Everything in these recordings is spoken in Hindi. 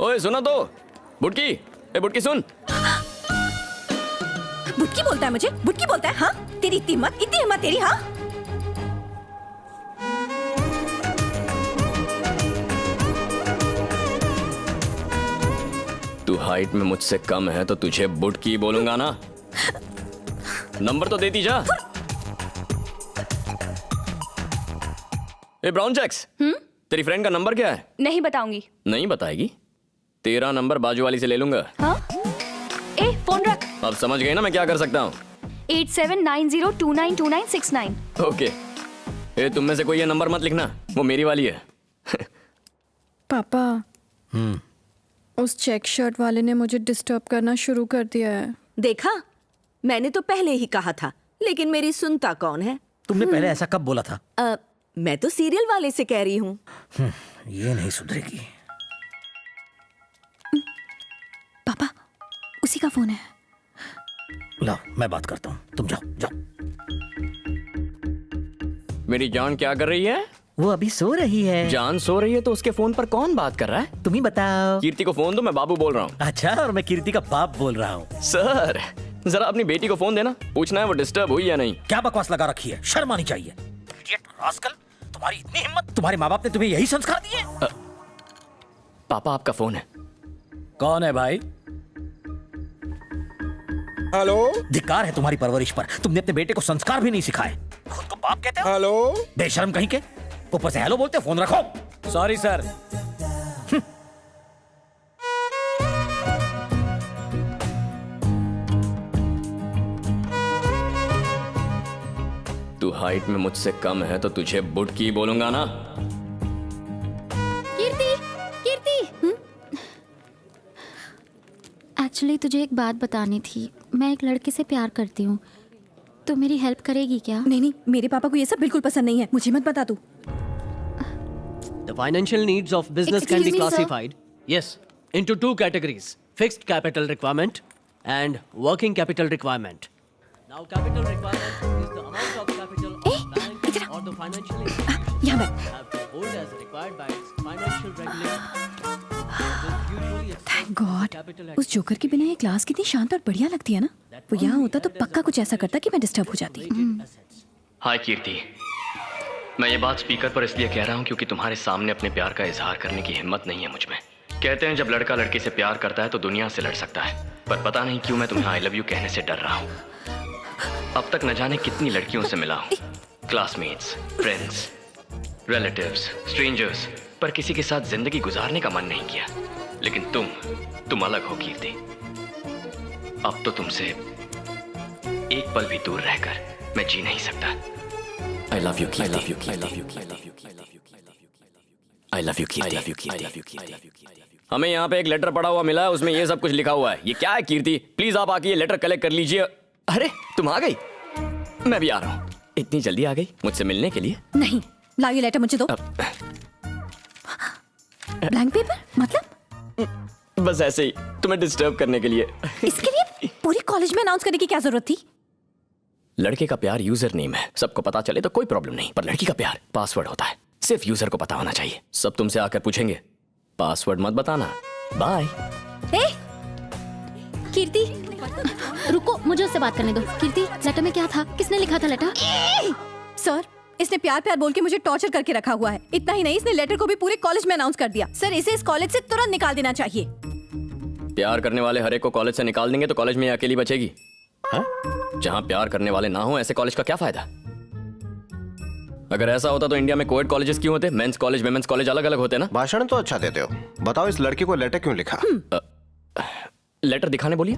ओए सुना तो, बुटकी, ए बुटकी सुन। बुटकी बोलता है मुझे, बुटकी बोलता है। हाँ, तेरी इतनी हिम्मत तेरी। हाँ, तू हाइट में मुझसे कम है तो तुझे बुटकी बोलूंगा ना। नंबर तो देती जा। ए ब्राउन चेक्स, तेरी फ्रेंड का नंबर क्या है? नहीं बताऊंगी। नहीं बताएगी? तेरा नंबर बाजू वाली से ले लूंगा। हाँ? ए फोन रख। अब समझ गई ना मैं क्या कर सकता हूँ? 8790292969। ओके। ए तुम में से कोई ये नंबर मत लिखना, वो मेरी वाली है। पापा, उस चेक शर्ट वाले ने मुझे डिस्टर्ब करना शुरू कर दिया है। देखा, मैंने तो पहले ही कहा था, लेकिन मेरी सुनता कौन है। तुमने पहले ऐसा कब बोला था? मैं तो सीरियल वाले से कह रही हूँ। ये नहीं सुधरेगी। पापा, उसी का फोन है। लाओ, मैं बात करता हूँ, तुम जाओ जाओ। मेरी जान क्या कर रही है? वो अभी सो रही है। जान सो रही है तो उसके फोन पर कौन बात कर रहा है? तुम ही बताओ। कीर्ति को फोन दो, मैं बाबू बोल रहा हूँ। अच्छा, और मैं कीर्ति का बाप बोल रहा हूँ। सर, जरा अपनी बेटी को फोन देना, पूछना है वो डिस्टर्ब हुई या नहीं। क्या बकवास लगा रखी है, शर्म आनी चाहिए। इडियट रास्कल, तुम्हारी इतनी हिम्मत, तुम्हारे माँ बाप ने तुम्हें यही संस्कार दिए? पापा आपका फोन है। कौन है भाई? हेलो धिक्कार है तुम्हारी परवरिश पर, तुमने अपने बेटे को संस्कार भी नहीं सिखाए। खुद को बाप कहते हो? हेलो बेशर्म कहीं के, ऊपर से हेलो बोलते, फोन रखो। Sorry sir. तू हाइट में मुझसे कम है तो तुझे बुटकी बोलूंगा ना। कीर्ति, कीर्ति। एक्चुअली तुझे एक बात बतानी थी। मैं एक लड़के से प्यार करती हूँ, तो मेरी हेल्प करेगी क्या? नहीं, मेरे पापा को ये सब बिल्कुल पसंद नहीं है। मुझे मत बता तू। The financial needs of business can be Excuse me, sir. classified, yes, into two categories: fixed capital requirement and working capital requirement. Now, capital requirement is the amount of capital a bank or the financial institution यहाँ बैठ। have to hold as required by its financial regulator. Thank God, उस जोकर के बिना ये क्लास कितनी शांत और बढ़िया लगती है ना। वो यहाँ होता तो पक्का कुछ ऐसा करता कि मैं डिस्टर्ब हो जाती। हाय कीर्ति, मैं ये बात स्पीकर पर इसलिए कह रहा हूँ क्योंकि तुम्हारे सामने अपने प्यार का इजहार करने की हिम्मत नहीं है मुझ में। कहते हैं जब लड़का लड़की से प्यार करता है तो दुनिया से लड़ सकता है, पर पता नहीं क्यों मैं तुम्हें आई लव यू कहने से डर रहा हूँ। अब तक न जाने कितनी लड़कियों से मिला हूँ, क्लासमेट्स, फ्रेंड्स, रिलेटिव्स, स्ट्रेंजर्स, पर किसी के साथ जिंदगी गुजारने का मन नहीं किया। लेकिन तुम अलग हो कीर्ति। अब तो तुमसे एक पल भी दूर रहकर मैं जी नहीं सकता। I love you, Kirti. I love you, Kirti. I love you, Kirti. I love you, Kirti. I love you, Kirti. हमें यहाँ पे एक लेटर पड़ा हुआ मिला है, उसमें ये सब कुछ लिखा हुआ है। ये क्या है कीर्ति? प्लीज आप आके ये लेटर कलेक्ट कर लीजिए। अरे तुम आ गई? मैं भी आ रहा हूँ। इतनी जल्दी आ गई मुझसे मिलने के लिए? नहीं, लाओ ये लेटर मुझे दो। ब्लैंक पेपर मतलब? बस ऐसे ही तुम्हें डिस्टर्ब करने के लिए। इसके लिए पूरी कॉलेज में अनाउंस करने की क्या जरूरत थी? लड़के का प्यार यूजर नेम है, सबको पता चले तो कोई प्रॉब्लम नहीं, पर लड़की का प्यार पासवर्ड होता है, सिर्फ यूजर को पता होना चाहिए। सब तुमसे आकर पूछेंगे, पासवर्ड मत बताना। बाय। कीर्ति, रुको, मुझे उससे बात करने दो। कीर्ति, लेटर में क्या था? किसने लिखा था लेटर? सर, इसने प्यार बोल के मुझे टॉर्चर करके रखा हुआ है। इतना ही नहीं, इसने लेटर को भी पूरे कॉलेज में अनाउंस कर दिया। सर, इसे इस कॉलेज से तुरंत निकाल देना चाहिए। प्यार करने वाले हर एक को कॉलेज से निकाल देंगे तो कॉलेज में ये अकेली बचेगी। हाँ? जहाँ प्यार करने वाले ना हो ऐसे कॉलेज का क्या फायदा? अगर ऐसा होता तो इंडिया में कोएड कॉलेजेस क्यों होते? मेंस कॉलेज, विमेंस कॉलेज अलग अलग होते ना। भाषण तो अच्छा देते हो, बताओ इस लड़की को लेटर क्यों लिखा? लेटर दिखाने बोलिए।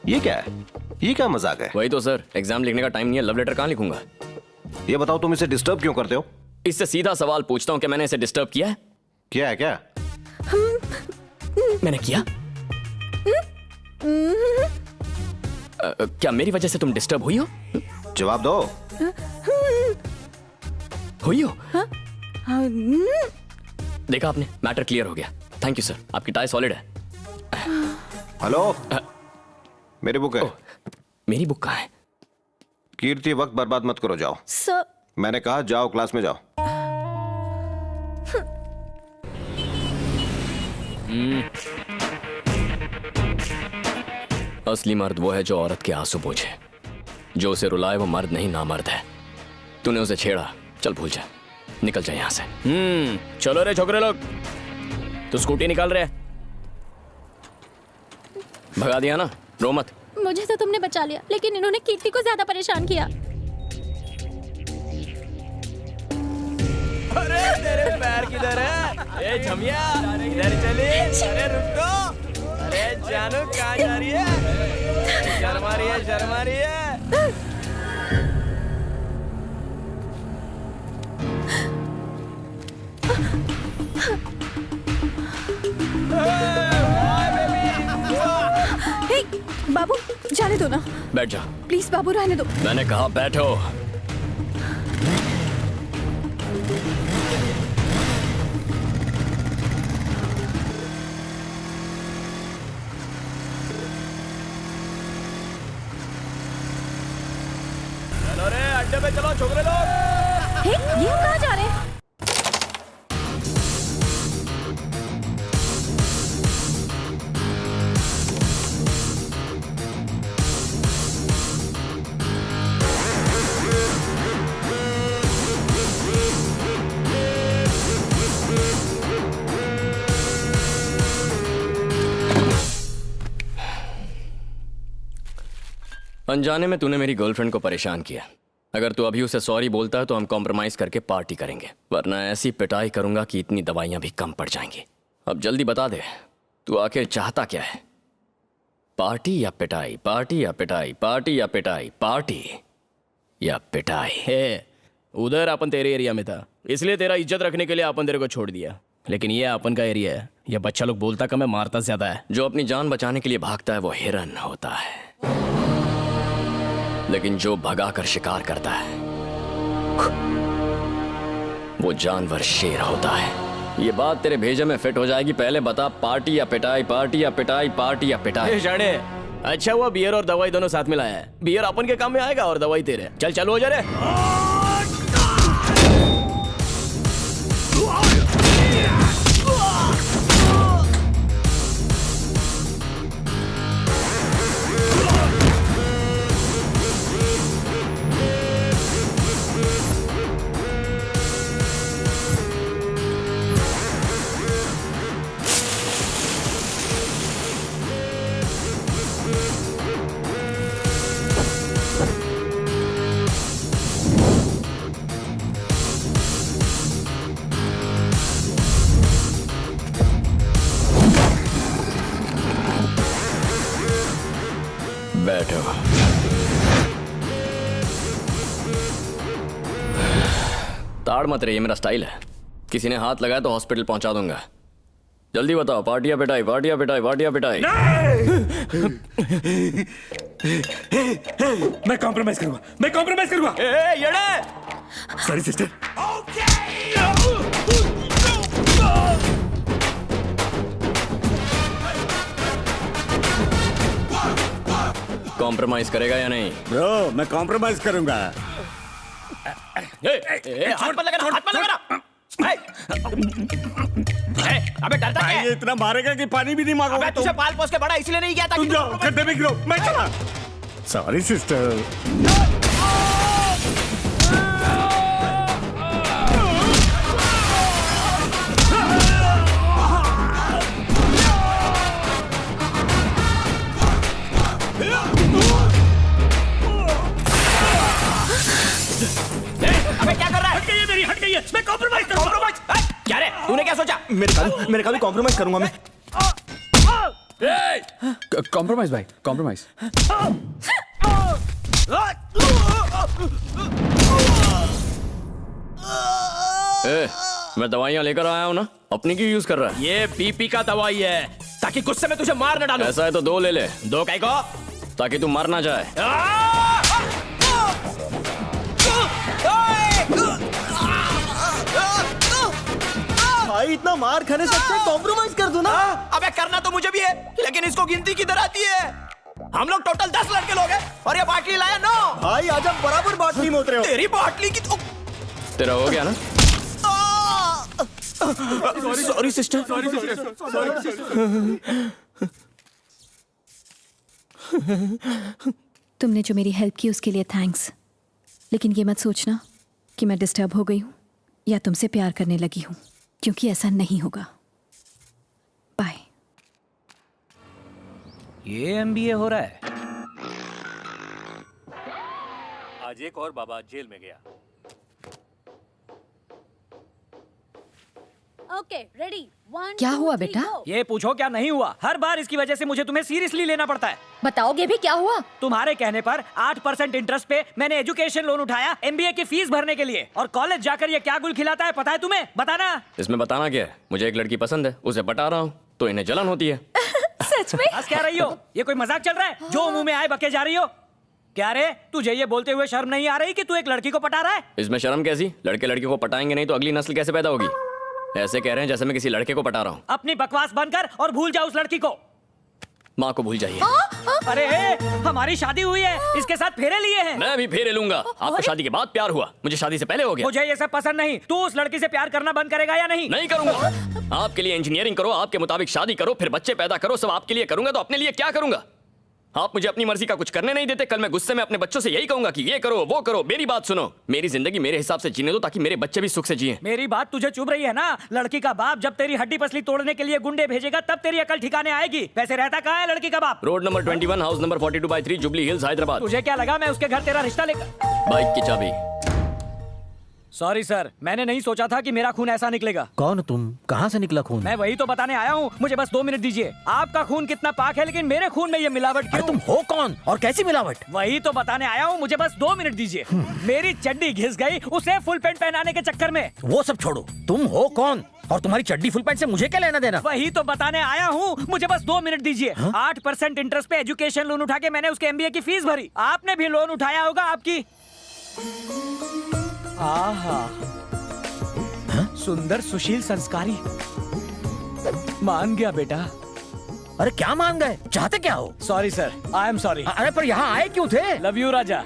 ये क्या है? ये क्या मजाक है? वही तो सर, एग्जाम लिखने का टाइम नहीं है, लव लेटर कहाँ लिखूंगा? ये बताओ तुम इसे डिस्टर्ब क्यों करते हो? इससे सीधा सवाल पूछता हूँ कि मैंने इसे डिस्टर्ब किया है? क्या है क्या? मैंने किया? क्या मेरी वजह से तुम डिस्टर्ब हुई हो? जवाब दो। हुई हो? देखा आपने, मैटर क्लियर हो गया। थैंक यू सर, आपकी टाई सॉलिड है। हेलो, मेरी बुक है। मेरी बुक कहाँ है? कीर्ति, वक्त बर्बाद मत करो, जाओ। सर, मैंने कहा जाओ क्लास में जाओ। असली मर्द वो है जो औरत के आंसू पोंछे। जो उसे रुलाए वो मर्द नहीं, नामर्द है। तूने उसे छेड़ा, चल भूल जा, निकल जा यहाँ से। चलो रे छोकरे लोग, तू स्कूटी निकाल रहे। भगा दिया ना, रो मत। मुझे तो तुमने बचा लिया, लेकिन इन्होंने कीर्ति को ज्यादा परेशान किया। अरे तेरे पैर किधर है? ए झमिया, इधर चली। अरे रुक तो। अरे जानू कहाँ जा रही है? शर्मा रही है, शर्मा रही है। हे बाबू, जाने दो ना बैठ जा। प्लीज बाबू, रहने दो। मैंने कहा बैठो। चलो रे अड्डे पे चलो छोकरे लोग। हे ये हम कहाँ जा रहे हैं? अनजाने में तूने मेरी गर्लफ्रेंड को परेशान किया। अगर तू अभी उसे सॉरी बोलता है तो हम कॉम्प्रोमाइज करके पार्टी करेंगे, वरना ऐसी पिटाई करूंगा कि इतनी दवाइयां भी कम पड़ जाएंगी। अब जल्दी बता दे, तू आखिर चाहता क्या है? पार्टी या पिटाई? पार्टी या पिटाई? पार्टी या पिटाई? पार्टी या पिटाई? हे, उधर अपन तेरे एरिया में था, इसलिए तेरा इज्जत रखने के लिए अपन तेरे को छोड़ दिया। लेकिन ये अपन का एरिया है, ये बच्चा लोग बोलता कम है, मारता ज्यादा है। जो अपनी जान बचाने के लिए भागता है वो हिरन होता है, लेकिन जो भगा कर शिकार करता है वो जानवर शेर होता है। ये बात तेरे भेजे में फिट हो जाएगी। पहले बता, पार्टी या पिटाई? पार्टी या पिटाई? पार्टी या पिटाई? शाणे, अच्छा हुआ बियर और दवाई दोनों साथ में लाया है। बियर अपन के काम में आएगा और दवाई तेरे। चल चलो हो जा रे। बैठो। ताड़ मत रही, ये मेरा स्टाइल है। किसी ने हाथ लगाया तो हॉस्पिटल पहुंचा दूंगा। जल्दी बताओ, पार्टी या पिटाई? पार्टी या पिटाई? पार्टी या पिटाई? मैं कॉम्प्रोमाइज करूंगा, मैं कॉम्प्रोमाइज करूंगा। ए येड़े, सॉरी सिस्टर। कॉम्प्रोमाइज करेगा या नहीं? ब्रो, मैं कॉम्प्रोमाइज करूंगा। हाथ पर लगा, हाथ पर लगा। अबे डरता क्या है? ये इतना मारेगा कि पानी भी नहीं मांगोगे। तुझे पाल पोस के बड़ा इसलिए नहीं किया था। तुम जाओ, गड्ढे में गिरो, मैं चला। Sorry sister. अबे क्या कर रहा है? हट गई है मेरी, हट गई है। मैं कॉम्प्रोमाइज करूंगा। कॉम्प्रोमाइज? क्या रे, तूने क्या सोचा? मेरे का भी कॉम्प्रोमाइज करूंगा मैं। कॉम्प्रोमाइज भाई, कॉम्प्रोमाइज। मैं दवाइयां लेकर आया हूं ना, अपनी क्यों यूज कर रहा है? ये बीपी का दवाई है, ताकि गुस्से में तुझे मार न डालूं। ऐसा है तो 2 ले ले। 2 काय को? ताकि तू मर ना जाए। भाई इतना मार खाने से अच्छा कॉम्प्रोमाइज कर दो ना। अबे करना तो मुझे भी है, लेकिन इसको गिनती किधर आती है? हम लोग टोटल 10 लड़के लोग हैं और ये बाटली लाया 9। भाई आज आप बराबर बाटली में उतरे हो। तेरी बाटली की तो तेरा हो गया ना? सॉरी सिस्टर तुमने जो मेरी हेल्प की उसके लिए थैंक्स, लेकिन ये मत सोचना कि मैं डिस्टर्ब हो गई हूँ या तुमसे प्यार करने लगी हूँ, क्योंकि ऐसा नहीं होगा। बाय। ये एमबीए हो रहा है। आज एक और बाबा जेल में गया। ओके रेडी 1 क्या हुआ बेटा? ये पूछो क्या नहीं हुआ। हर बार इसकी वजह से मुझे तुम्हें सीरियसली लेना पड़ता है। बताओगे भी क्या हुआ? तुम्हारे कहने पर 8% इंटरेस्ट पे मैंने एजुकेशन लोन उठाया एमबीए की फीस भरने के लिए, और कॉलेज जाकर ये क्या गुल खिलाता है पता है तुम्हें? बताना। इसमें बताना क्या है? मुझे एक लड़की पसंद है, उसे पटा रहा हूँ, तो इन्हें जलन होती है। सच में? हंस क्या रही हो? ये कोई मजाक चल रहा है? जो मुंह में आए बके जा रही हो। क्या रे, तुझे ये बोलते हुए शर्म नहीं आ रही कि तू एक लड़की को पटा रहा है? इसमें शर्म कैसी? लड़के लड़की को पटाएंगे नहीं तो अगली नस्ल कैसे पैदा होगी? ऐसे कह रहे हैं जैसे मैं किसी लड़के को पटा रहा हूँ। अपनी बकवास बंद कर और भूल जा उस लड़की को। माँ को भूल जाइए। अरे हमारी शादी हुई है, इसके साथ फेरे लिए हैं। मैं भी फेरे लूंगा। आपको शादी के बाद प्यार हुआ, मुझे शादी से पहले हो गया। मुझे ये सब पसंद नहीं। तू उस लड़की से प्यार करना बंद करेगा या नहीं? नहीं करूंगा। आपके लिए इंजीनियरिंग करो, आपके मुताबिक शादी करो, फिर बच्चे पैदा करो, सब आपके लिए करूंगा, तो अपने लिए क्या करूंगा? आप मुझे अपनी मर्जी का कुछ करने नहीं देते। कल मैं गुस्से में अपने बच्चों से यही कहूंगा कि ये करो वो करो। मेरी बात सुनो, मेरी जिंदगी मेरे हिसाब से जीने दो ताकि मेरे बच्चे भी सुख से जिएं। मेरी बात तुझे चुभ रही है ना? लड़की का बाप जब तेरी हड्डी पसली तोड़ने के लिए गुंडे भेजेगा तब तेरी अकल ठिकाने आएगी। वैसे रहता कहाँ है लड़की का बाप? Road number 21, house number 42/3, jubilee hills, Hyderabad. तुझे क्या लगा मैं उसके घर तेरा रिश्ता लेकर? बाइक की चाबी। सॉरी सर, मैंने नहीं सोचा था कि मेरा खून ऐसा निकलेगा। कौन तुम? कहाँ से निकला खून? मैं वही तो बताने आया हूँ। मुझे बस 2 मिनट दीजिए। आपका खून कितना पाक है, लेकिन मेरे खून में ये मिलावट अरे क्यों? तुम हो कौन और कैसी मिलावट? वही तो बताने आया हूँ। मुझे बस 2 मिनट दीजिए। मेरी चड्डी घिस गई उसे फुल पैंट पहनाने के चक्कर में। वो सब छोड़ो, तुम हो कौन और तुम्हारी चड्डी फुल पैंट से मुझे क्या लेना देना? वही तो बताने आया हूँ। मुझे बस 2 मिनट दीजिए। 8% इंटरेस्ट पे एजुकेशन लोन उठा के मैंने उसके एमबीए की फीस भरी। आपने भी लोन उठाया होगा आपकी। आहा, सुंदर सुशील संस्कारी। मान गया बेटा। अरे क्या मान गए? चाहते क्या हो? Sorry sir, I am sorry. अरे पर यहाँ आए क्यों थे? Love you Raja.